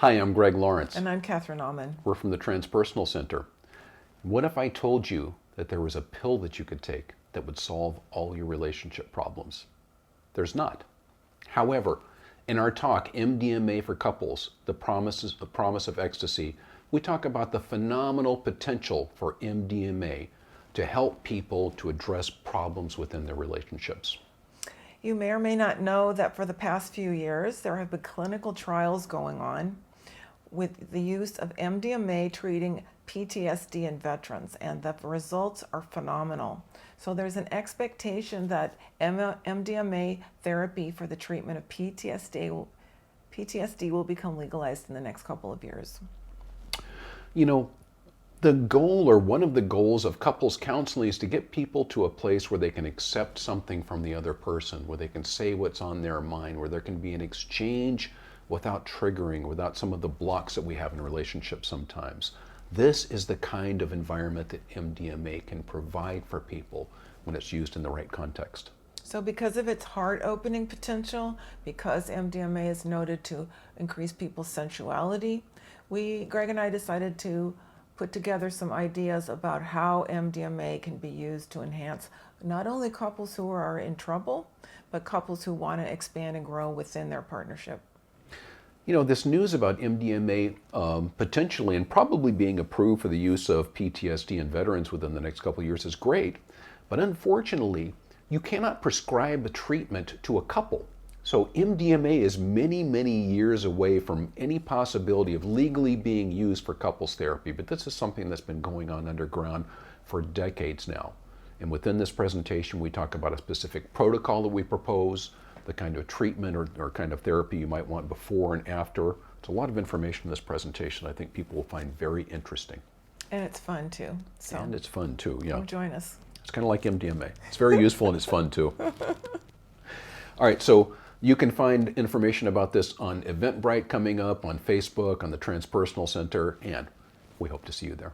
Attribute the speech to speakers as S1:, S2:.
S1: Hi, I'm Greg Lawrence.
S2: And I'm Catherine Auman.
S1: We're from the Transpersonal Center. What if I told you that there was a pill that you could take that would solve all your relationship problems? There's not. However, in our talk, MDMA for Couples, the promise of ecstasy, we talk about the phenomenal potential for MDMA to help people to address problems within their relationships.
S2: You may or may not know that for the past few years, there have been clinical trials going on with the use of MDMA treating PTSD in veterans, and the results are phenomenal. So there's an expectation that MDMA therapy for the treatment of PTSD will become legalized in the next couple of years.
S1: You know, the goal, or one of the goals of couples counseling, is to get people to a place where they can accept something from the other person, where they can say what's on their mind, where there can be an exchange without triggering, without some of the blocks that we have in relationships sometimes. This is the kind of environment that MDMA can provide for people when it's used in the right context.
S2: So because of its heart-opening potential, because MDMA is noted to increase people's sensuality, Greg and I decided to put together some ideas about how MDMA can be used to enhance not only couples who are in trouble, but couples who want to expand and grow within their partnership.
S1: You know, this news about MDMA potentially and probably being approved for the use of PTSD in veterans within the next couple of years is great, but unfortunately, you cannot prescribe a treatment to a couple. So MDMA is many, many years away from any possibility of legally being used for couples therapy, but this is something that's been going on underground for decades now. And within this presentation, we talk about a specific protocol that we propose, the kind of treatment or kind of therapy you might want before and after. It's a lot of information in this presentation I think people will find very interesting.
S2: And it's fun too. So
S1: and it's fun too, yeah.
S2: Come join us.
S1: It's kind of like MDMA. It's very useful and it's fun too. All right, so you can find information about this on Eventbrite coming up, on Facebook, on the Transpersonal Center, and we hope to see you there.